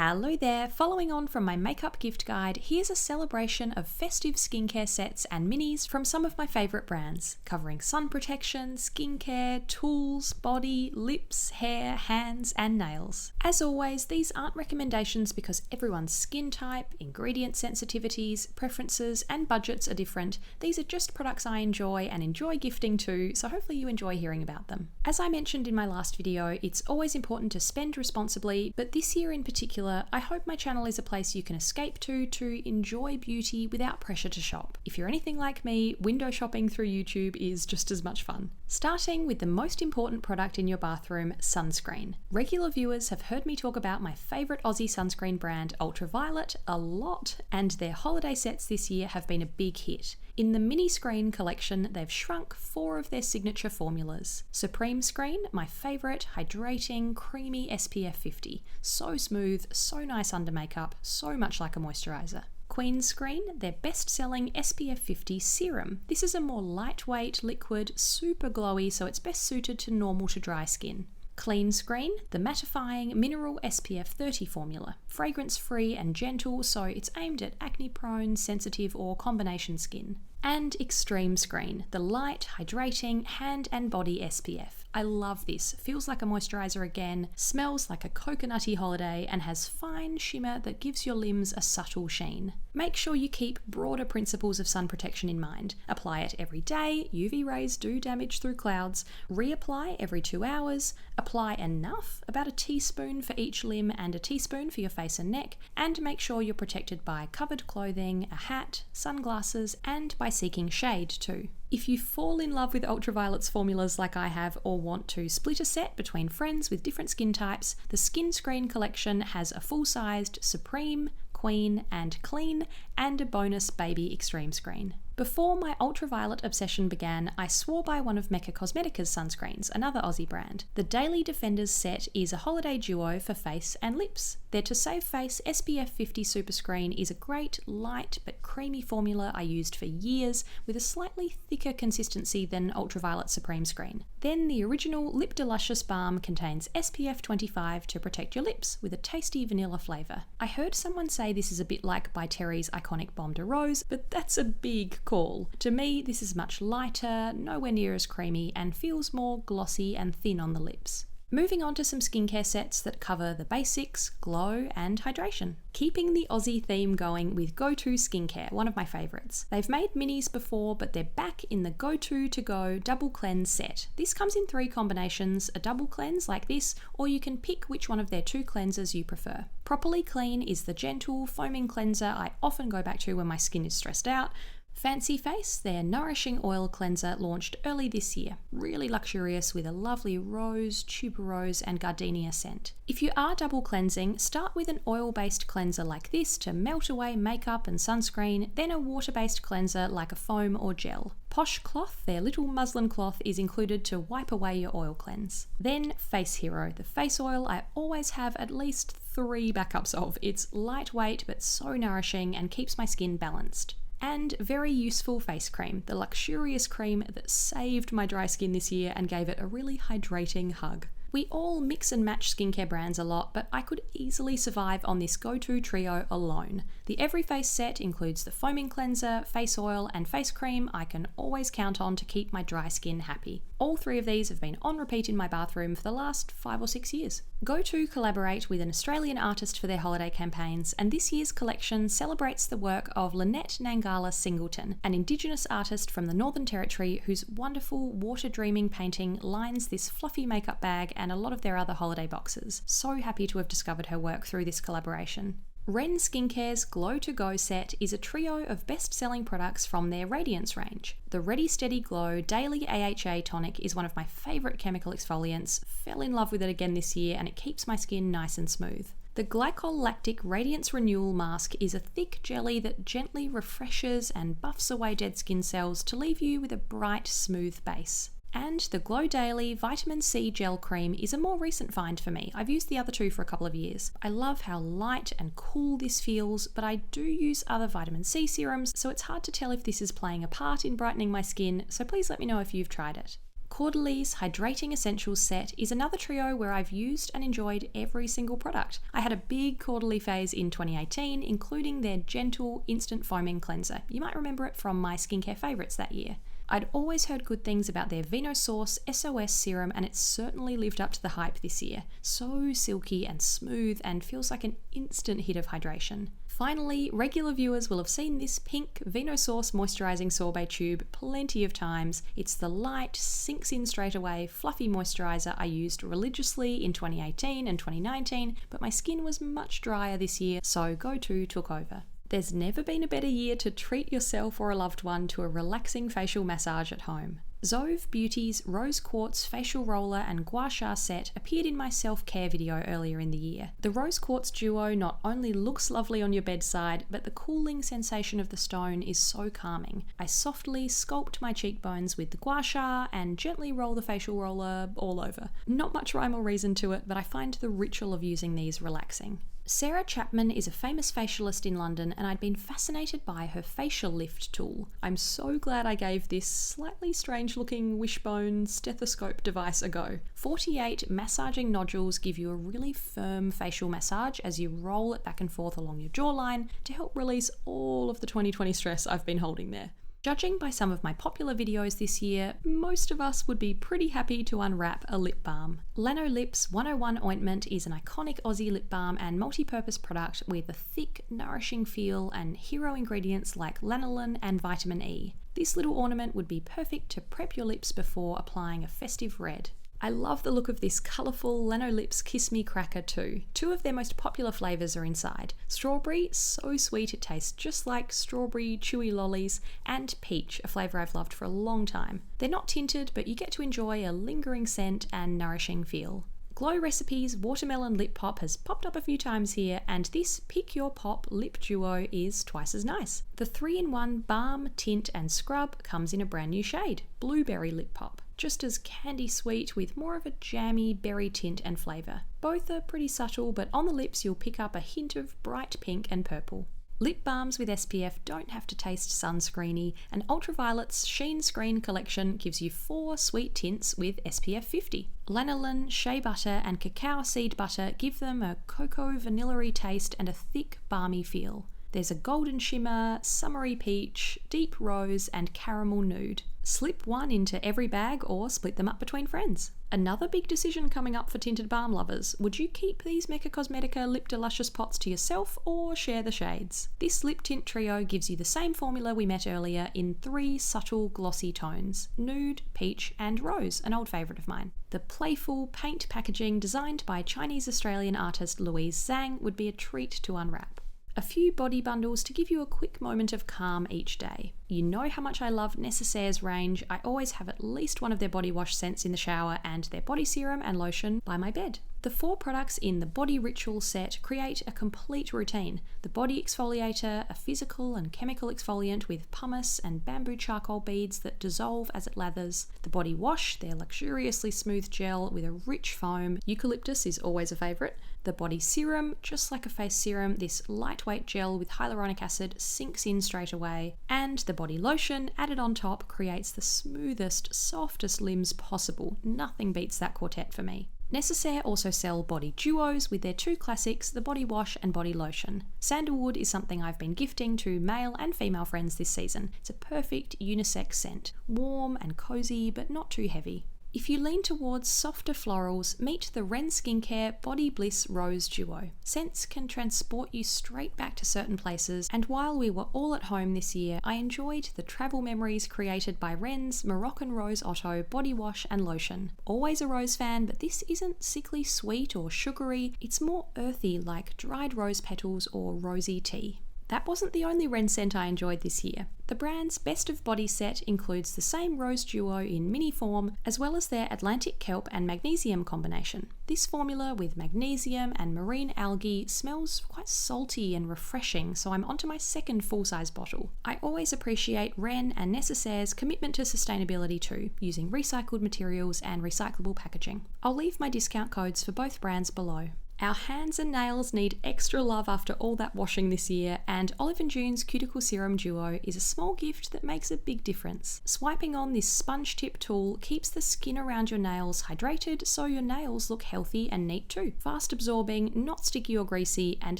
Hello there, following on from my makeup gift guide, here's a celebration of festive skincare sets and minis from some of my favourite brands, covering sun protection, skincare, tools, body, lips, hair, hands and nails. As always, these aren't recommendations because everyone's skin type, ingredient sensitivities, preferences and budgets are different. These are just products I enjoy and enjoy gifting to, so hopefully you enjoy hearing about them. As I mentioned in my last video, it's always important to spend responsibly, but this year in particular, I hope my channel is a place you can escape to enjoy beauty without pressure to shop. If you're anything like me, window shopping through YouTube is just as much fun. Starting with the most important product in your bathroom, sunscreen. Regular viewers have heard me talk about my favourite Aussie sunscreen brand, Ultraviolet, a lot, and their holiday sets this year have been a big hit. In the mini screen collection, they've shrunk 4 of their signature formulas. Supreme Screen, my favourite, hydrating, creamy SPF 50. So smooth, so nice under makeup, so much like a moisturiser. Queen Screen, their best-selling SPF 50 Serum. This is a more lightweight liquid, super glowy, so it's best suited to normal to dry skin. Clean Screen, the mattifying mineral SPF 30 formula. Fragrance-free and gentle, so it's aimed at acne-prone, sensitive or combination skin. And Extreme Screen, the light, hydrating, hand and body SPF. I love this. Feels like a moisturiser again, smells like a coconutty holiday and has fine shimmer that gives your limbs a subtle sheen. Make sure you keep broader principles of sun protection in mind. Apply it every day, UV rays do damage through clouds, reapply every 2 hours, apply enough, about a teaspoon for each limb and a teaspoon for your face and neck, and make sure you're protected by covered clothing, a hat, sunglasses, and by seeking shade too. If you fall in love with Ultraviolet's formulas like I have or want to split a set between friends with different skin types, the Skin Screen collection has a full-sized Supreme, Queen and Clean and a bonus baby Extreme Screen. Before my Ultraviolet obsession began, I swore by one of Mecca Cosmetica's sunscreens, another Aussie brand. The Daily Defenders set is a holiday duo for face and lips. Their To Save Face SPF 50 Super Screen is a great, light but creamy formula I used for years with a slightly thicker consistency than Ultraviolet Supreme Screen. Then the original Lip Delusion Balm contains SPF 25 to protect your lips with a tasty vanilla flavour. I heard someone say this is a bit like By Terry's iconic Baume de Rose, but that's a big call. To me, this is much lighter, nowhere near as creamy, and feels more glossy and thin on the lips. Moving on to some skincare sets that cover the basics, glow and hydration. Keeping the Aussie theme going with Go-To Skincare, one of my favourites. They've made minis before, but they're back in the Go-To To Go Double Cleanse set. This comes in 3 combinations, a double cleanse like this, or you can pick which one of their 2 cleansers you prefer. Properly Clean is the gentle, foaming cleanser I often go back to when my skin is stressed out. Fancy Face, their Nourishing Oil Cleanser, launched early this year. Really luxurious with a lovely rose, tuberose and gardenia scent. If you are double cleansing, start with an oil-based cleanser like this to melt away makeup and sunscreen, then a water-based cleanser like a foam or gel. Posh Cloth, their little muslin cloth, is included to wipe away your oil cleanse. Then Face Hero, the face oil I always have at least 3 backups of. It's lightweight but so nourishing and keeps my skin balanced. And very useful face cream, the luxurious cream that saved my dry skin this year and gave it a really hydrating hug. We all mix and match skincare brands a lot, but I could easily survive on this Go-To trio alone. The Every Face set includes the foaming cleanser, face oil and face cream I can always count on to keep my dry skin happy. All 3 of these have been on repeat in my bathroom for the last 5 or 6 years. Go-To collaborate with an Australian artist for their holiday campaigns, and this year's collection celebrates the work of Lynette Nangala Singleton, an Indigenous artist from the Northern Territory whose wonderful water dreaming painting lines this fluffy makeup bag and a lot of their other holiday boxes. So happy to have discovered her work through this collaboration. Ren Skincare's Glow to Go set is a trio of best-selling products from their Radiance range. The Ready Steady Glow Daily AHA Tonic is one of my favourite chemical exfoliants. Fell in love with it again this year and it keeps my skin nice and smooth. The Glycol-Lactic Radiance Renewal Mask is a thick jelly that gently refreshes and buffs away dead skin cells to leave you with a bright, smooth base. And the Glow Daily Vitamin C Gel Cream is a more recent find for me. I've used the other 2 for a couple of years. I love how light and cool this feels, but I do use other vitamin C serums, so it's hard to tell if this is playing a part in brightening my skin, so please let me know if you've tried it. Cordless Hydrating Essentials set is another trio where I've used and enjoyed every single product. I had a big Cordless phase in 2018, including their gentle instant foaming cleanser. You might remember it from my skincare favourites that year. I'd always heard good things about their Vinosaur SOS serum, and it's certainly lived up to the hype this year. So silky and smooth and feels like an instant hit of hydration. Finally, regular viewers will have seen this pink Vinosaur Moisturizing Sorbet tube plenty of times. It's the light, sinks in straight away, fluffy moisturizer I used religiously in 2018 and 2019, but my skin was much drier this year, so Go-To took over. There's never been a better year to treat yourself or a loved one to a relaxing facial massage at home. Zove Beauty's Rose Quartz Facial Roller and Gouache set appeared in my self-care video earlier in the year. The Rose Quartz duo not only looks lovely on your bedside, but the cooling sensation of the stone is so calming. I softly sculpt my cheekbones with the Gouache and gently roll the facial roller all over. Not much rhyme or reason to it, but I find the ritual of using these relaxing. Sarah Chapman is a famous facialist in London, and I'd been fascinated by her facial lift tool. I'm so glad I gave this slightly strange looking wishbone stethoscope device a go. 48 massaging nodules give you a really firm facial massage as you roll it back and forth along your jawline to help release all of the 2020 stress I've been holding there. Judging by some of my popular videos this year, most of us would be pretty happy to unwrap a lip balm. Lanolip's 101 ointment is an iconic Aussie lip balm and multi-purpose product with a thick, nourishing feel and hero ingredients like lanolin and vitamin E. This little ornament would be perfect to prep your lips before applying a festive red. I love the look of this colourful Lanolip's Kiss Me Cracker too. Two of their most popular flavours are inside. Strawberry, so sweet it tastes just like strawberry chewy lollies, and peach, a flavour I've loved for a long time. They're not tinted, but you get to enjoy a lingering scent and nourishing feel. Glow Recipes Watermelon Lip Pop has popped up a few times here, and this Pick Your Pop lip duo is twice as nice. The 3-in-1 balm, tint and scrub comes in a brand new shade, Blueberry Lip Pop. Just as candy sweet with more of a jammy berry tint and flavour. Both are pretty subtle, but on the lips you'll pick up a hint of bright pink and purple. Lip balms with SPF don't have to taste sunscreeny, and Ultraviolet's Sheen Screen collection gives you 4 sweet tints with SPF 50. Lanolin, shea butter and cacao seed butter give them a cocoa vanilla-y taste and a thick balmy feel. There's a golden shimmer, summery peach, deep rose and caramel nude. Slip one into every bag or split them up between friends. Another big decision coming up for tinted balm lovers. Would you keep these Mecca Cosmetica Lip Deluscious pots to yourself or share the shades? This lip tint trio gives you the same formula we met earlier in 3 subtle glossy tones, nude, peach and rose, an old favourite of mine. The playful paint packaging designed by Chinese-Australian artist Louise Zhang would be a treat to unwrap. A few body bundles to give you a quick moment of calm each day. You know how much I love Necessaire's range. I always have at least one of their body wash scents in the shower and their body serum and lotion by my bed. The 4 products in the Body Ritual set create a complete routine. The body exfoliator, a physical and chemical exfoliant with pumice and bamboo charcoal beads that dissolve as it lathers. The body wash, their luxuriously smooth gel with a rich foam. Eucalyptus is always a favourite. The body serum, just like a face serum, this lightweight gel with hyaluronic acid sinks in straight away. And the body lotion, added on top, creates the smoothest, softest limbs possible. Nothing beats that quartet for me. Necessaire also sell body duos with their 2 classics, the body wash and body lotion. Sandalwood is something I've been gifting to male and female friends this season. It's a perfect unisex scent, warm and cozy but not too heavy. If you lean towards softer florals, meet the Ren Skincare Body Bliss Rose Duo. Scents can transport you straight back to certain places, and while we were all at home this year, I enjoyed the travel memories created by Ren's Moroccan Rose Otto body wash and lotion. Always a rose fan, but this isn't sickly sweet or sugary, it's more earthy like dried rose petals or rosy tea. That wasn't the only Ren scent I enjoyed this year. The brand's Best of Body set includes the same rose duo in mini form, as well as their Atlantic kelp and magnesium combination. This formula with magnesium and marine algae smells quite salty and refreshing, so I'm onto my second full-size bottle. I always appreciate Ren and Necessaire's commitment to sustainability too, using recycled materials and recyclable packaging. I'll leave my discount codes for both brands below. Our hands and nails need extra love after all that washing this year, and Olive & June's Cuticle Serum Duo is a small gift that makes a big difference. Swiping on this sponge tip tool keeps the skin around your nails hydrated so your nails look healthy and neat too. Fast absorbing, not sticky or greasy, and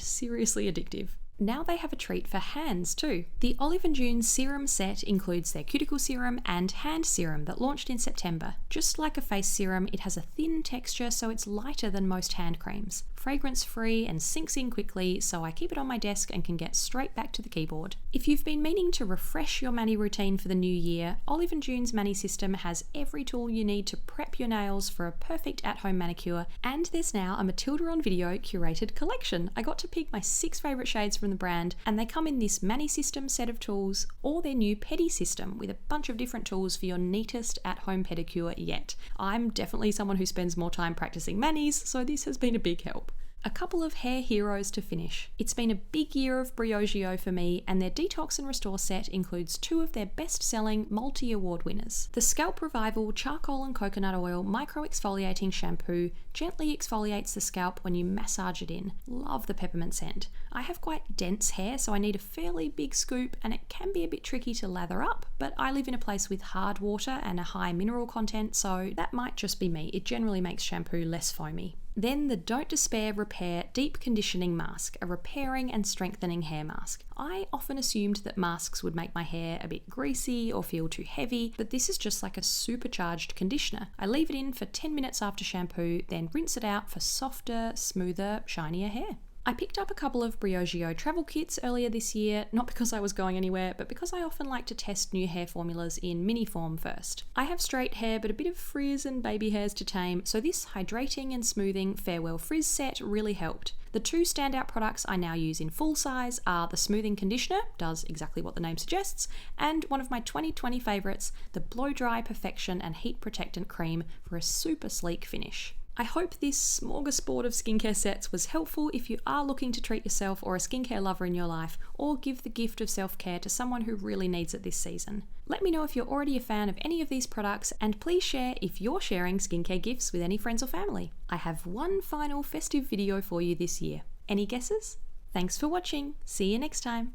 seriously addictive. Now they have a treat for hands too. The Olive & June Serum set includes their cuticle serum and hand serum that launched in September. Just like a face serum, it has a thin texture so it's lighter than most hand creams. Fragrance free and sinks in quickly, so I keep it on my desk and can get straight back to the keyboard. If you've been meaning to refresh your mani routine for the new year, Olive & June's mani system has every tool you need to prep your nails for a perfect at-home manicure, and there's now a Matilda on Video curated collection. I got to pick my 6 favourite shades from the brand, and they come in this mani system set of tools or their new pedi system with a bunch of different tools for your neatest at-home pedicure yet. I'm definitely someone who spends more time practicing manis, so this has been a big help. A couple of hair heroes to finish. It's been a big year of Briojio for me, and their Detox and Restore set includes 2 of their best-selling multi-award winners. The Scalp Revival Charcoal and Coconut Oil Micro Exfoliating Shampoo gently exfoliates the scalp when you massage it in. Love the peppermint scent. I have quite dense hair, so I need a fairly big scoop, and it can be a bit tricky to lather up, but I live in a place with hard water and a high mineral content, so that might just be me. It generally makes shampoo less foamy. Then the Don't Despair Repair Deep Conditioning Mask, a repairing and strengthening hair mask. I often assumed that masks would make my hair a bit greasy or feel too heavy, but this is just like a supercharged conditioner. I leave it in for 10 minutes after shampoo, then rinse it out for softer, smoother, shinier hair. I picked up a couple of Briojio travel kits earlier this year, not because I was going anywhere, but because I often like to test new hair formulas in mini form first. I have straight hair, but a bit of frizz and baby hairs to tame, so this Hydrating and Smoothing Farewell Frizz set really helped. The 2 standout products I now use in full size are the Smoothing Conditioner, does exactly what the name suggests, and one of my 2020 favourites, the Blow Dry Perfection and Heat Protectant Cream for a super sleek finish. I hope this smorgasbord of skincare sets was helpful if you are looking to treat yourself or a skincare lover in your life, or give the gift of self-care to someone who really needs it this season. Let me know if you're already a fan of any of these products, and please share if you're sharing skincare gifts with any friends or family. I have one final festive video for you this year. Any guesses? Thanks for watching. See you next time.